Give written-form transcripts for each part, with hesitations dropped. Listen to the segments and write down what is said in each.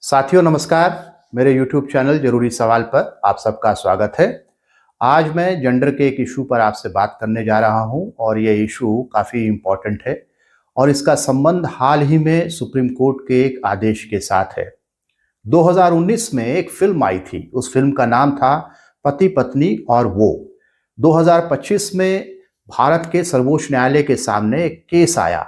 साथियों नमस्कार। मेरे YouTube चैनल जरूरी सवाल पर आप सबका स्वागत है। आज मैं जेंडर के एक इशू पर आपसे बात करने जा रहा हूं और ये इशू काफ़ी इम्पोर्टेंट है और इसका संबंध हाल ही में सुप्रीम कोर्ट के एक आदेश के साथ है। 2019 में एक फिल्म आई थी, उस फिल्म का नाम था पति पत्नी और वो। 2025 में भारत के सर्वोच्च न्यायालय के सामने एक केस आया।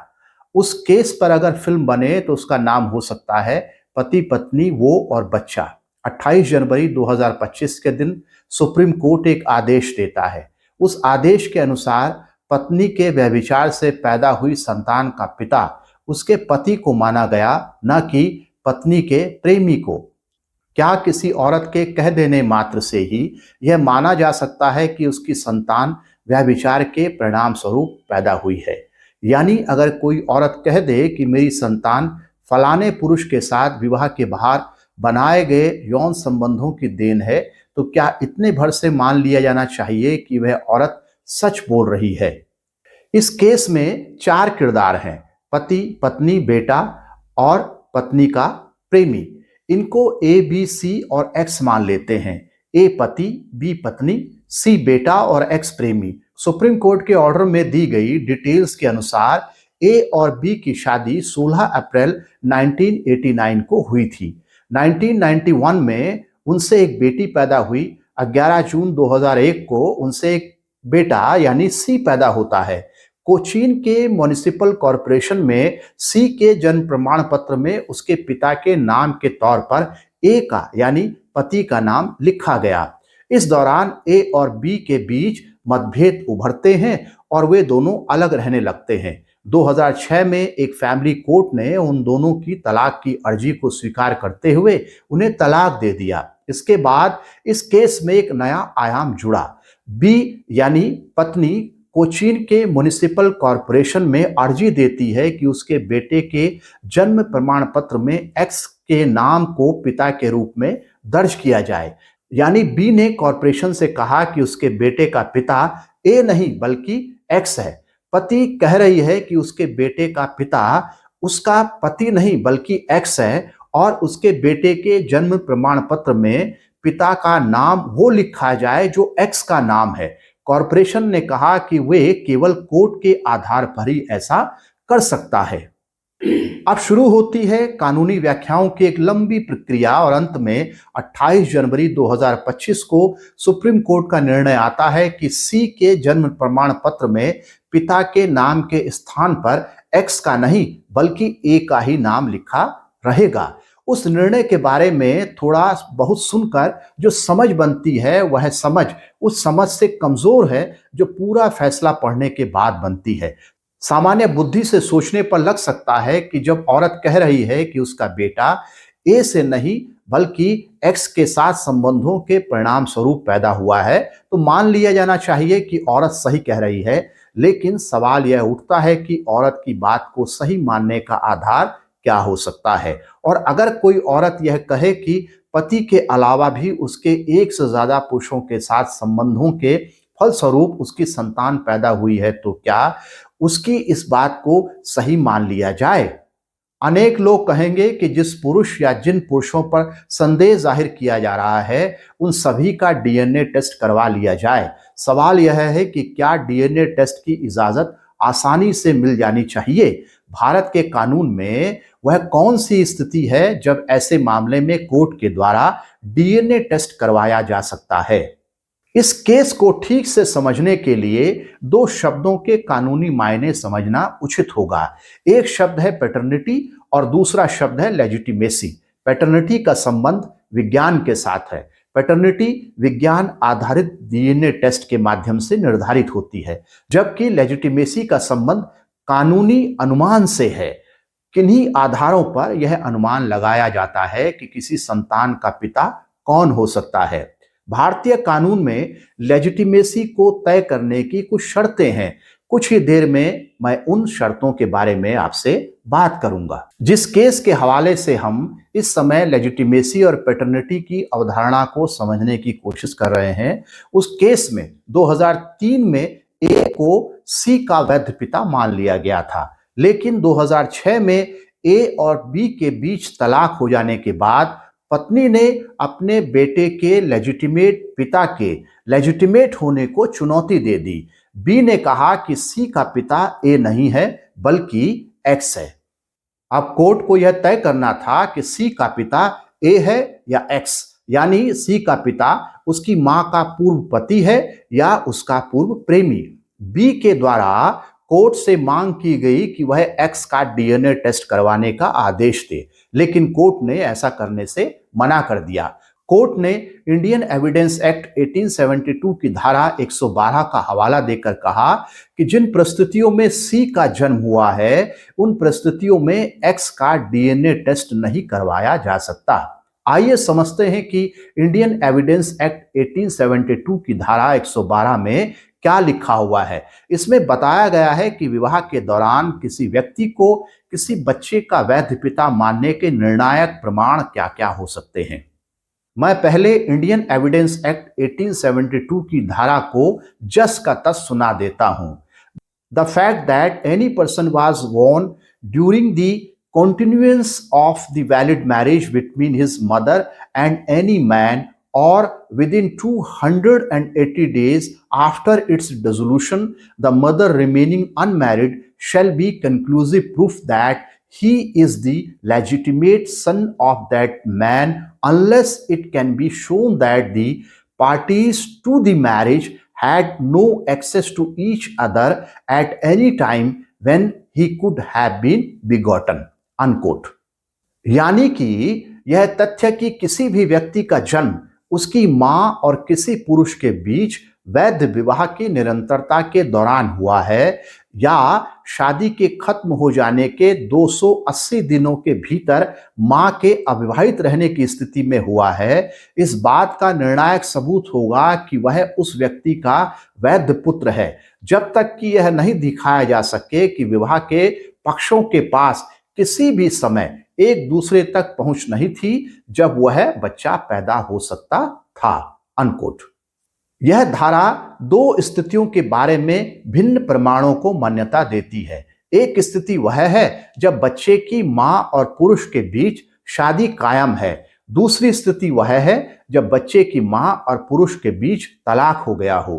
उस केस पर अगर फिल्म बने तो उसका नाम हो सकता है पति पत्नी वो और बच्चा। 28 जनवरी 2025 के दिन सुप्रीम कोर्ट एक आदेश देता है। उस आदेश के अनुसार पत्नी के व्यभिचार से पैदा हुई संतान का पिता उसके पति को माना गया, न कि पत्नी के प्रेमी को। क्या किसी औरत के कह देने मात्र से ही यह माना जा सकता है कि उसकी संतान व्यभिचार के परिणाम स्वरूप पैदा हुई है? यानी अगर कोई औरत कह दे कि मेरी संतान फलाने पुरुष के साथ विवाह के बाहर बनाए गए यौन संबंधों की देन है, तो क्या इतने भर से मान लिया जाना चाहिए कि वह औरत सच बोल रही है? इस केस में 4 किरदार हैं: पति, पत्नी, बेटा और पत्नी का प्रेमी। इनको ए, बी, सी और एक्स मान लेते हैं। ए पति, बी पत्नी, सी बेटा और एक्स प्रेमी। सुप्रीम कोर्ट के ऑर्डर में दी गई डिटेल्स के अनुसार ए और बी की शादी 16 अप्रैल 1989 को हुई थी। 1991 में उनसे एक बेटी पैदा हुई। 11 जून 2001 को उनसे एक बेटा यानी सी पैदा होता है। कोचीन के म्युनिसिपल कॉरपोरेशन में सी के जन्म प्रमाण पत्र में उसके पिता के नाम के तौर पर ए का यानी पति का नाम लिखा गया। इस दौरान ए और बी के बीच मतभेद उभरते हैं और वे दोनों अलग रहने लगते हैं। 2006 में एक फैमिली कोर्ट ने उन दोनों की तलाक की अर्जी को स्वीकार करते हुए उन्हें तलाक दे दिया। इसके बाद इस केस में एक नया आयाम जुड़ा। बी यानी पत्नी कोचीन के म्युनिसिपल कॉरपोरेशन में अर्जी देती है कि उसके बेटे के जन्म प्रमाण पत्र में एक्स के नाम को पिता के रूप में दर्ज किया जाए। यानी बी ने कॉरपोरेशन से कहा कि उसके बेटे का पिता ए नहीं बल्कि एक्स है। पति कह रही है कि उसके बेटे का पिता उसका पति नहीं बल्कि एक्स है और उसके बेटे के जन्म प्रमाण पत्र में पिता का नाम वो लिखा जाए जो एक्स का नाम है। कॉरपोरेशन ने कहा कि वे केवल कोर्ट के आधार पर ही ऐसा कर सकता है। अब शुरू होती है कानूनी व्याख्याओं की एक लंबी प्रक्रिया और अंत में 28 जनवरी 2025 को सुप्रीम कोर्ट का निर्णय आता है कि सी के जन्म प्रमाण पत्र में पिता के नाम के स्थान पर एक्स का नहीं बल्कि ए का ही नाम लिखा रहेगा। उस निर्णय के बारे में थोड़ा बहुत सुनकर जो समझ बनती है वह समझ उस समझ से कमजोर है जो पूरा फैसला पढ़ने के बाद बनती है। सामान्य बुद्धि से सोचने पर लग सकता है कि जब औरत कह रही है कि उसका बेटा ए से नहीं बल्कि एक्स के साथ संबंधों के परिणाम स्वरूप पैदा हुआ है तो मान लिया जाना चाहिए कि औरत सही कह रही है। लेकिन सवाल यह उठता है कि औरत की बात को सही मानने का आधार क्या हो सकता है? और अगर कोई औरत यह कहे कि पति के अलावा भी उसके एक से ज्यादा पुरुषों के साथ संबंधों के फलस्वरूप उसकी संतान पैदा हुई है, तो क्या उसकी इस बात को सही मान लिया जाए? अनेक लोग कहेंगे कि जिस पुरुष या जिन पुरुषों पर संदेह जाहिर किया जा रहा है उन सभी का डीएनए टेस्ट करवा लिया जाए। सवाल यह है कि क्या डीएनए टेस्ट की इजाजत आसानी से मिल जानी चाहिए? भारत के कानून में वह कौन सी स्थिति है जब ऐसे मामले में कोर्ट के द्वारा डीएनए टेस्ट करवाया जा सकता है? इस केस को ठीक से समझने के लिए 2 शब्दों के कानूनी मायने समझना उचित होगा। एक शब्द है पैटर्निटी और दूसरा शब्द है लेजिटिमेसी। पैटर्निटी का संबंध विज्ञान के साथ है। पैटर्निटी विज्ञान आधारित डीएनए टेस्ट के माध्यम से निर्धारित होती है, जबकि लेजिटिमेसी का संबंध कानूनी अनुमान से है। किन्हीं आधारों पर यह अनुमान लगाया जाता है कि किसी संतान का पिता कौन हो सकता है। भारतीय कानून में लेजिटिमेसी को तय करने की कुछ शर्तें हैं। कुछ ही देर में मैं उन शर्तों के बारे में आपसे बात करूंगा। जिस केस के हवाले से हम इस समय लेजिटिमेसी और पैटर्निटी की अवधारणा को समझने की कोशिश कर रहे हैं, उस केस में 2003 में ए को सी का वैध पिता मान लिया गया था, लेकिन 2006 में ए और बी के बीच तलाक हो जाने के बाद पत्नी ने अपने बेटे के लेजिटिमेट पिता के लेजिटिमेट होने को चुनौती दे दी। बी ने कहा कि सी का पिता ए नहीं है बल्कि एक्स है। अब कोर्ट को यह तय करना था कि सी का पिता ए है या एक्स, यानी सी का पिता उसकी मां का पूर्व पति है या उसका पूर्व प्रेमी। बी के द्वारा कोर्ट से मांग की गई कि वह एक्स का डीएनए टेस्ट करवाने का आदेश दे, लेकिन कोर्ट ने ऐसा करने से मना कर दिया। कोर्ट ने इंडियन एविडेंस एक्ट 1872 की धारा 112 का हवाला देकर कहा कि जिन परिस्थितियों में सी का जन्म हुआ है, उन परिस्थितियों में एक्स का डीएनए टेस्ट नहीं करवाया जा सकता। आइए समझते हैं कि इंडियन एविडेंस एक्ट 1872 की धारा 112 में क्या लिखा हुआ है। इसमें बताया गया है कि विवाह के दौरान किसी व्यक्ति को किसी बच्चे का वैध पिता मानने के निर्णायक प्रमाण क्या क्या हो सकते हैं। मैं पहले इंडियन एविडेंस एक्ट 1872 की धारा को जस का तस सुना देता हूं। The fact that any person was born during the continuance of the valid marriage between his mother and any man or within 280 days after its dissolution, the mother remaining unmarried shall be conclusive proof that he is the legitimate son of that man unless it can be shown that the parties to the marriage had no access to each other at any time when he could have been begotten. Unquote. यानी कि यह तथ्य कि किसी भी व्यक्ति का जन्म उसकी मां और किसी पुरुष के बीच वैध विवाह की निरंतरता के दौरान हुआ है या शादी के खत्म हो जाने के 280 दिनों के भीतर मां के अविवाहित रहने की स्थिति में हुआ है, इस बात का निर्णायक सबूत होगा कि वह उस व्यक्ति का वैध पुत्र है, जब तक कि यह नहीं दिखाया जा सके कि विवाह के पक्षों के पास किसी भी समय एक दूसरे तक पहुंच नहीं थी जब वह बच्चा पैदा हो सकता था। अनकोट। यह धारा दो स्थितियों के बारे में भिन्न प्रमाणों को मान्यता देती है। एक स्थिति वह है जब बच्चे की मां और पुरुष के बीच शादी कायम है। दूसरी स्थिति वह है जब बच्चे की मां और पुरुष के बीच तलाक हो गया हो।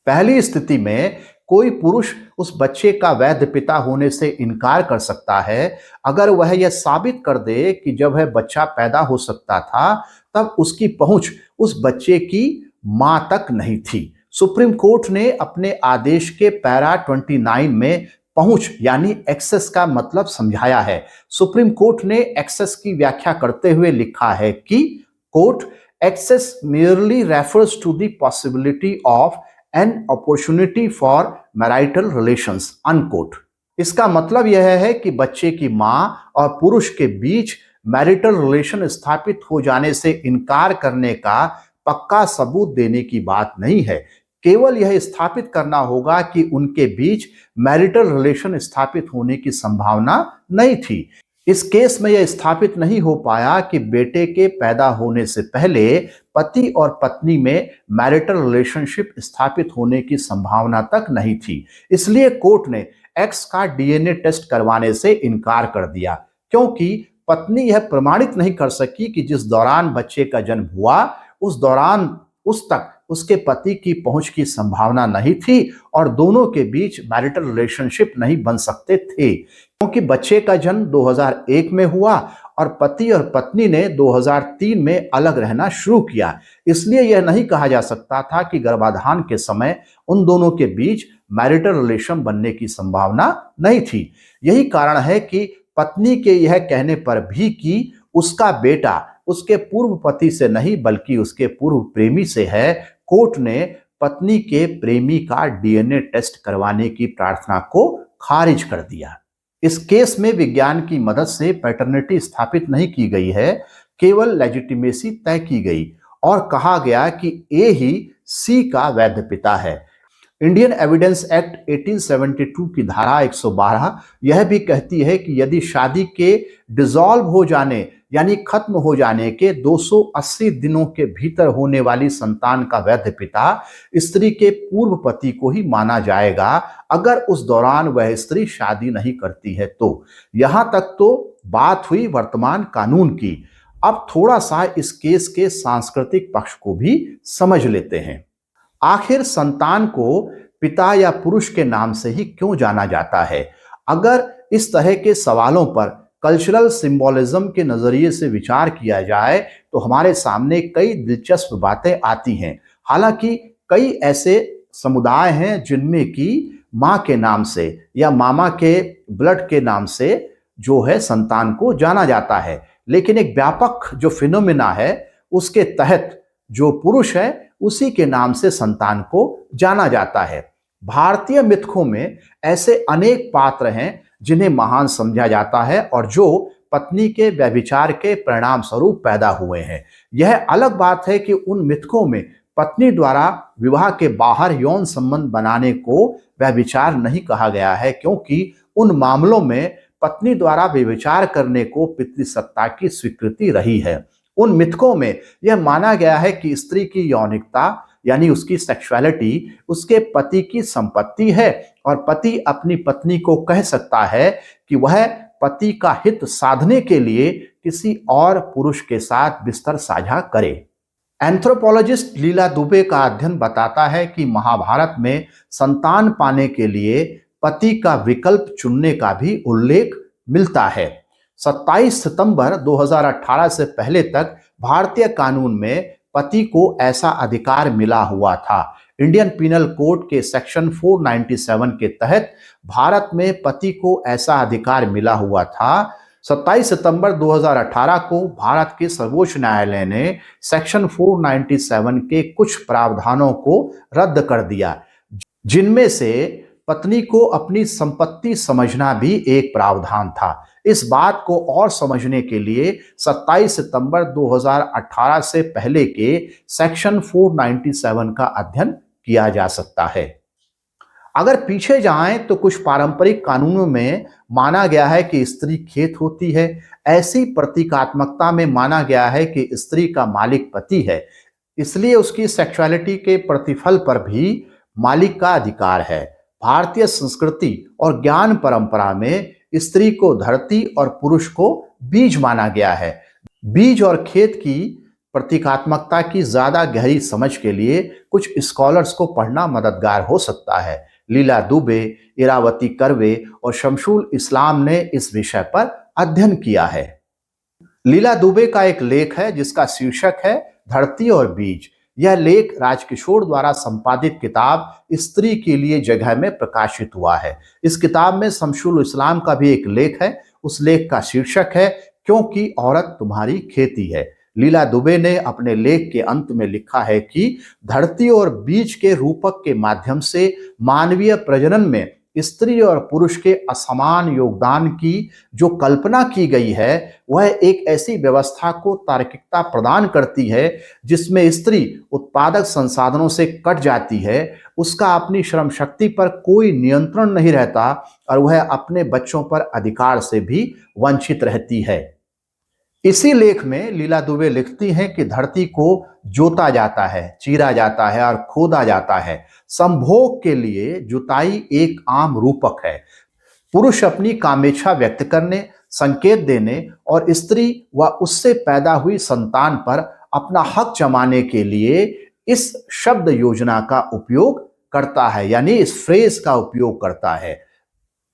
पहली स्थिति में कोई पुरुष उस बच्चे का वैध पिता होने से इनकार कर सकता है अगर वह यह साबित कर दे कि जब वह बच्चा पैदा हो सकता था तब उसकी पहुंच उस बच्चे की मां तक नहीं थी। सुप्रीम कोर्ट ने अपने आदेश के पैरा 29 में पहुंच यानी एक्सेस का मतलब समझाया है। सुप्रीम कोर्ट ने एक्सेस की व्याख्या करते हुए लिखा है कि court access merely refers to the possibility of an opportunity for marital relations, unquote। इसका मतलब यह है कि बच्चे की मां और पुरुष के बीच मैरिटल रिलेशन स्थापित हो जाने से इनकार करने का पक्का सबूत देने की बात नहीं है। केवल यह स्थापित करना होगा कि उनके बीच मैरिटल रिलेशन स्थापित होने की संभावना नहीं थी। इस केस में यह स्थापित नहीं हो पाया कि बेटे के पैदा होने से पहले पति और पत्नी में मैरिटल रिलेशनशिप स्थापित होने की संभावना तक नहीं थी। इसलिए कोर्ट ने एक्स का डीएनए टेस्ट करवाने से इनकार कर दिया, क्योंकि पत्नी यह प्रमाणित नहीं कर सकी कि जिस दौरान बच्चे का जन्म हुआ उस दौरान उस तक उसके पति की पहुंच की संभावना नहीं थी और दोनों के बीच मैरिटल रिलेशनशिप नहीं बन सकते थे, क्योंकि बच्चे का जन्म 2001 में हुआ और पति और पत्नी ने 2003 में अलग रहना शुरू किया। इसलिए यह नहीं कहा जा सकता था कि गर्भाधान के समय उन दोनों के बीच मैरिटल रिलेशन बनने की संभावना नहीं थी। यही कारण है कि पत्नी के यह कहने पर भी कि उसका बेटा उसके पूर्व पति से नहीं बल्कि उसके पूर्व प्रेमी से है, कोर्ट ने पत्नी के प्रेमी का डीएनए टेस्ट करवाने की प्रार्थना को खारिज कर दिया। इस केस में विज्ञान की मदद से पैटर्निटी स्थापित नहीं की गई है, केवल लेजिटिमेसी तय की गई और कहा गया कि ए ही सी का वैध पिता है। इंडियन एविडेंस एक्ट 1872 की धारा 112 यह भी कहती है कि यदि शादी के डिसॉल्व हो जाने यानी खत्म हो जाने के 280 दिनों के भीतर होने वाली संतान का वैध पिता स्त्री के पूर्व पति को ही माना जाएगा, अगर उस दौरान वह स्त्री शादी नहीं करती है तो। यहां तक तो बात हुई वर्तमान कानून की। अब थोड़ा सा इस केस के सांस्कृतिक पक्ष को भी समझ लेते हैं। आखिर संतान को पिता या पुरुष के नाम से ही क्यों जाना जाता है? अगर इस तरह के सवालों पर कल्चरल सिंबोलिज्म के नजरिए से विचार किया जाए तो हमारे सामने कई दिलचस्प बातें आती हैं। हालांकि कई ऐसे समुदाय हैं जिनमें कि माँ के नाम से या मामा के ब्लड के नाम से जो है संतान को जाना जाता है, लेकिन एक व्यापक जो फिनोमिना है उसके तहत जो पुरुष है उसी के नाम से संतान को जाना जाता है। भारतीय मिथकों में ऐसे अनेक पात्र हैं जिन्हें महान समझा जाता है और जो पत्नी के व्यभिचार के परिणाम स्वरूप पैदा हुए हैं। यह अलग बात है कि उन मिथकों में पत्नी द्वारा विवाह के बाहर यौन संबंध बनाने को व्यभिचार नहीं कहा गया है, क्योंकि उन मामलों में पत्नी द्वारा व्यभिचार करने को पितृसत्ता की स्वीकृति रही है। उन मिथकों में यह माना गया है कि स्त्री की यौनिकता यानी उसकी सेक्सुअलिटी उसके पति की संपत्ति है और पति अपनी पत्नी को कह सकता है कि वह पति का हित साधने के लिए किसी और पुरुष के साथ बिस्तर साझा करे। एंथ्रोपोलॉजिस्ट लीला दुबे का अध्ययन बताता है कि महाभारत में संतान पाने के लिए पति का विकल्प चुनने का भी उल्लेख मिलता है। 27 सितंबर 2018 से पहले तक भारतीय कानून में पति को ऐसा अधिकार मिला हुआ था। इंडियन पिनल कोड के सेक्शन 497 के तहत भारत में पति को ऐसा अधिकार मिला हुआ था। 27 सितंबर 2018 को भारत के सर्वोच्च न्यायालय ने सेक्शन 497 के कुछ प्रावधानों को रद्द कर दिया, जिनमें से पत्नी को अपनी संपत्ति समझना भी एक प्रावधान था। इस बात को और समझने के लिए 27 सितंबर 2018 से पहले के सेक्शन 497 का अध्ययन किया जा सकता है। अगर पीछे जाएं तो कुछ पारंपरिक कानूनों में माना गया है कि स्त्री खेत होती है। ऐसी प्रतीकात्मकता में माना गया है कि स्त्री का मालिक पति है, इसलिए उसकी सेक्सुअलिटी के प्रतिफल पर भी मालिक का अधिकार है। भारतीय संस्कृति और ज्ञान परंपरा में स्त्री को धरती और पुरुष को बीज माना गया है। बीज और खेत की प्रतीकात्मकता की ज्यादा गहरी समझ के लिए कुछ स्कॉलर्स को पढ़ना मददगार हो सकता है। लीला दुबे, इरावती कर्वे और शमशुल इस्लाम ने इस विषय पर अध्ययन किया है। लीला दुबे का एक लेख है जिसका शीर्षक है धरती और बीज। यह लेख राजकिशोर द्वारा संपादित किताब स्त्री के लिए जगह में प्रकाशित हुआ है। इस किताब में शमशुल इस्लाम का भी एक लेख है। उस लेख का शीर्षक है क्योंकि औरत तुम्हारी खेती है। लीला दुबे ने अपने लेख के अंत में लिखा है कि धरती और बीज के रूपक के माध्यम से मानवीय प्रजनन में स्त्री और पुरुष के असमान योगदान की जो कल्पना की गई है वह एक ऐसी व्यवस्था को तार्किकता प्रदान करती है जिसमें स्त्री उत्पादक संसाधनों से कट जाती है, उसका अपनी श्रम शक्ति पर कोई नियंत्रण नहीं रहता और वह अपने बच्चों पर अधिकार से भी वंचित रहती है। इसी लेख में लीला दुबे लिखती हैं कि धरती को जोता जाता है, चीरा जाता है और खोदा जाता है। संभोग के लिए जुताई एक आम रूपक है। पुरुष अपनी कामेच्छा व्यक्त करने, संकेत देने और स्त्री व उससे पैदा हुई संतान पर अपना हक जमाने के लिए इस शब्द योजना का उपयोग करता है, यानी इस फ्रेज का उपयोग करता है।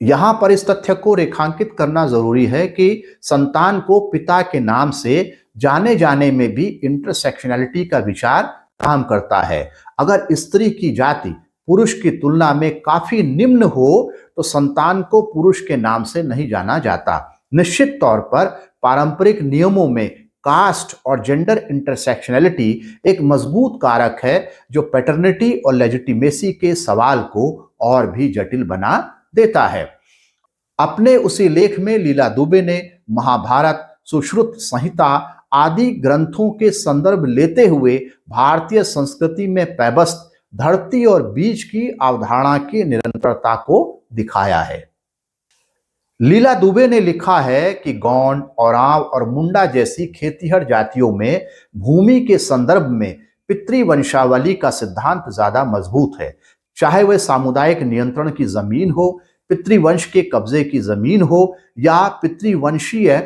यहां पर इस तथ्य को रेखांकित करना जरूरी है कि संतान को पिता के नाम से जाने जाने में भी इंटरसेक्शनैलिटी का विचार काम करता है। अगर स्त्री की जाति पुरुष की तुलना में काफी निम्न हो तो संतान को पुरुष के नाम से नहीं जाना जाता। निश्चित तौर पर पारंपरिक नियमों में कास्ट और जेंडर इंटरसेक्शनैलिटी एक मजबूत कारक है जो पैटर्निटी और लेजिटिमेसी के सवाल को और भी जटिल बना देता है। अपने उसी लेख में लीला दुबे ने महाभारत, सुश्रुत संहिता आदि ग्रंथों के संदर्भ लेते हुए भारतीय संस्कृति में पैबस्त धरती और बीज की अवधारणा की निरंतरता को दिखाया है। लीला दुबे ने लिखा है कि गौंड, औरांव और मुंडा जैसी खेतीहर जातियों में भूमि के संदर्भ में पितृवंशावली का सिद्धांत ज्यादा मजबूत है। चाहे वह सामुदायिक नियंत्रण की जमीन हो, पितृवंश के कब्जे की जमीन हो या पितृवंशीय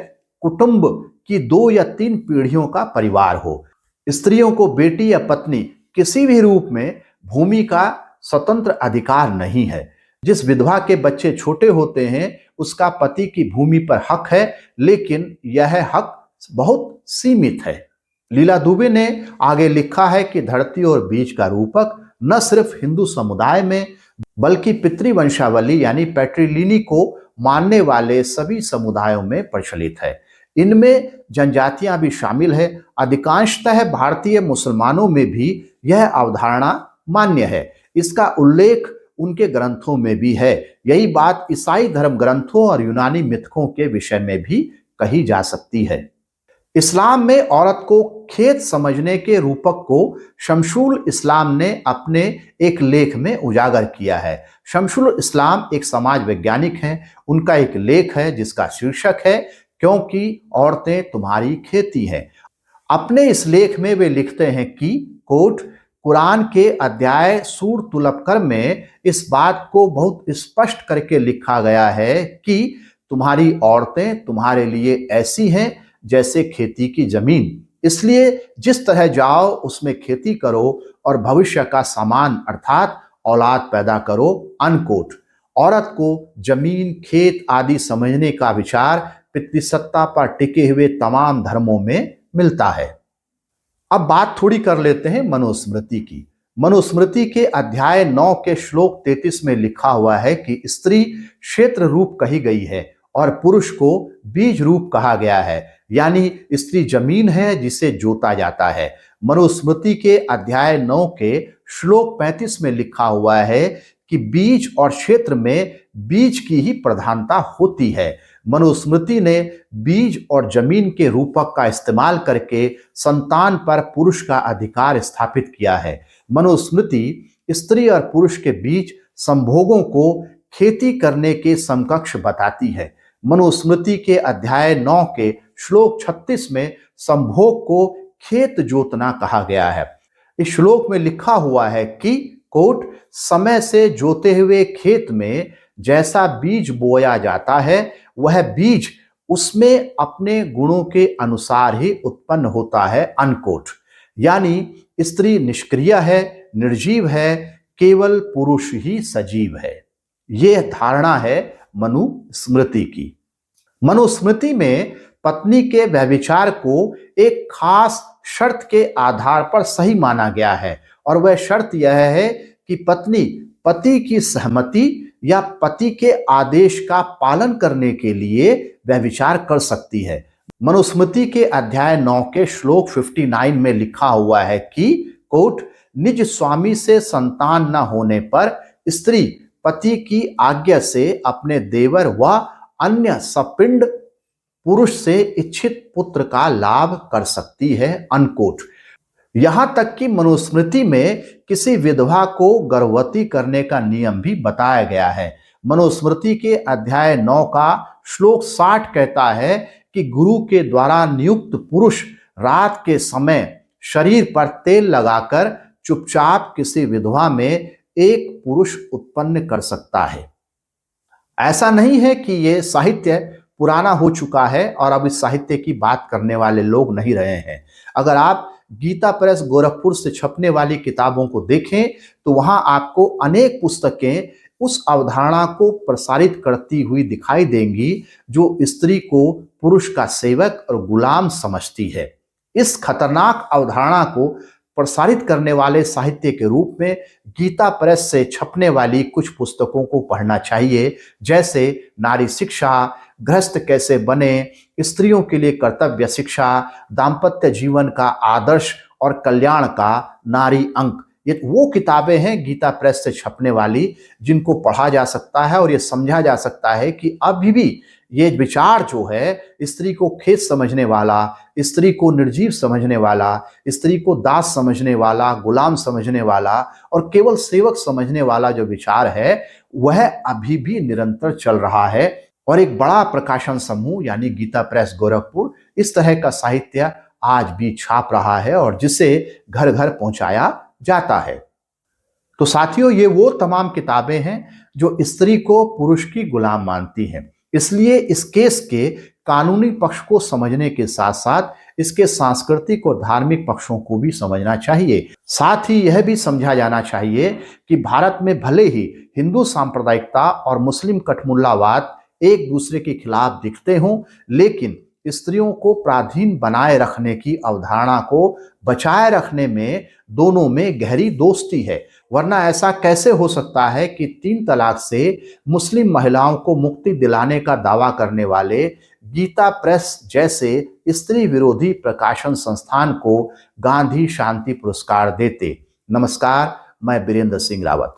कुटुंब की 2 या 3 पीढ़ियों का परिवार हो। स्त्रियों को बेटी या पत्नी किसी भी रूप में भूमि का स्वतंत्र अधिकार नहीं है। जिस विधवा के बच्चे छोटे होते हैं उसका पति की भूमि पर हक है, लेकिन यह हक बहुत सीमित है। लीला दुबे ने आगे लिखा है कि धरती और बीज का रूपक न सिर्फ हिंदू समुदाय में बल्कि पितृवंशावली यानी पैट्रिलिनी को मानने वाले सभी समुदायों में प्रचलित है। इनमें जनजातियां भी शामिल है। अधिकांशतः भारतीय मुसलमानों में भी यह अवधारणा मान्य है। इसका उल्लेख उनके ग्रंथों में भी है। यही बात ईसाई धर्म ग्रंथों और यूनानी मिथकों के विषय में भी कही जा सकती है। इस्लाम में औरत को खेत समझने के रूपक को शमशुल इस्लाम ने अपने एक लेख में उजागर किया है। शमशुल इस्लाम एक समाज वैज्ञानिक हैं। उनका एक लेख है जिसका शीर्षक है क्योंकि औरतें तुम्हारी खेती हैं। अपने इस लेख में वे लिखते हैं कि कोट कुरान के अध्याय सूर तुलबकर में इस बात को बहुत स्पष्ट करके लिखा गया है कि तुम्हारी औरतें तुम्हारे लिए ऐसी हैं जैसे खेती की जमीन, इसलिए जिस तरह जाओ उसमें खेती करो और भविष्य का सामान अर्थात औलाद पैदा करो। अनकोट। औरत को जमीन, खेत आदि समझने का विचार पितृसत्ता पर टिके हुए तमाम धर्मों में मिलता है। अब बात थोड़ी कर लेते हैं मनुस्मृति की। मनुस्मृति के अध्याय 9 के श्लोक 33 में लिखा हुआ है कि स्त्री क्षेत्र रूप कही गई है और पुरुष को बीज रूप कहा गया है, यानी स्त्री जमीन है जिसे जोता जाता है। मनुस्मृति के अध्याय 9 के श्लोक 35 में लिखा हुआ है कि बीज और क्षेत्र में बीज की ही प्रधानता होती है। मनुस्मृति ने बीज और जमीन के रूपक का इस्तेमाल करके संतान पर पुरुष का अधिकार स्थापित किया है। मनुस्मृति स्त्री और पुरुष के बीच संभोगों को खेती करने के समकक्ष बताती है। मनुस्मृति के अध्याय 9 के श्लोक 36 में संभोग को खेत जोतना कहा गया है। इस श्लोक में लिखा हुआ है कि कोट समय से जोते हुए खेत में जैसा बीज बोया जाता है वह बीज उसमें अपने गुणों के अनुसार ही उत्पन्न होता है। अनकोट। यानी स्त्री निष्क्रिय है, निर्जीव है, केवल पुरुष ही सजीव है। यह धारणा है मनुस्मृति की। मनुस्मृति में पत्नी के व्यभिचार को एक खास शर्त के आधार पर सही माना गया है और वह शर्त यह है कि पत्नी पति की सहमति या पति के आदेश का पालन करने के लिए व्यभिचार कर सकती है। मनुस्मृति के अध्याय 9 के श्लोक 59 में लिखा हुआ है कि कोट निज स्वामी से संतान न होने पर स्त्री पति की आज्ञा से अपने देवर व अन्य सपिंड पुरुष से इच्छित पुत्र का लाभ कर सकती है। अनकोट। यहां तक कि मनुस्मृति में किसी विधवा को गर्भवती करने का नियम भी बताया गया है। मनुस्मृति के अध्याय 9 का श्लोक 60 कहता है कि गुरु के द्वारा नियुक्त पुरुष रात के समय शरीर पर तेल लगाकर चुपचाप किसी विधवा में एक पुरुष उत्पन्न कर सकता है। ऐसा नहीं है कि ये साहित्य पुराना हो चुका है और अब इस साहित्य की बात करने वाले लोग नहीं रहे हैं। अगर आप गीता प्रेस गोरखपुर से छपने वाली किताबों को देखें तो वहां आपको अनेक पुस्तकें उस अवधारणा को प्रसारित करती हुई दिखाई देंगी जो स्त्री को पुरुष का सेवक और गुलाम समझती है। इस खतरनाक अवधारणा को प्रसारित करने वाले साहित्य के रूप में गीता प्रेस से छपने वाली कुछ पुस्तकों को पढ़ना चाहिए, जैसे नारी शिक्षा, गृहस्थ कैसे बने, स्त्रियों के लिए कर्तव्य शिक्षा, दाम्पत्य जीवन का आदर्श और कल्याण का नारी अंक। ये वो किताबें हैं गीता प्रेस से छपने वाली, जिनको पढ़ा जा सकता है और ये समझा जा सकता है कि अभी भी ये विचार जो है, स्त्री को खेत समझने वाला, स्त्री को निर्जीव समझने वाला, स्त्री को दास समझने वाला, गुलाम समझने वाला और केवल सेवक समझने वाला जो विचार है, वह अभी भी निरंतर चल रहा है। और एक बड़ा प्रकाशन समूह यानी गीता प्रेस गोरखपुर इस तरह का साहित्य आज भी छाप रहा है और जिसे घर घर पहुंचाया जाता है। तो साथियों, ये वो तमाम किताबें हैं जो स्त्री को पुरुष की गुलाम मानती हैं। इसलिए इस केस के कानूनी पक्ष को समझने के साथ साथ इसके सांस्कृतिक और धार्मिक पक्षों को भी समझना चाहिए। साथ ही यह भी समझा जाना चाहिए कि भारत में भले ही हिंदू सांप्रदायिकता और मुस्लिम कठमुल्लावाद एक दूसरे के खिलाफ दिखते हों, लेकिन स्त्रियों को पराधीन बनाए रखने की अवधारणा को बचाए रखने में दोनों में गहरी दोस्ती है। वरना ऐसा कैसे हो सकता है कि 3 तलाक से मुस्लिम महिलाओं को मुक्ति दिलाने का दावा करने वाले गीता प्रेस जैसे स्त्री विरोधी प्रकाशन संस्थान को गांधी शांति पुरस्कार देते। नमस्कार, मैं बीरेंद्र सिंह रावत।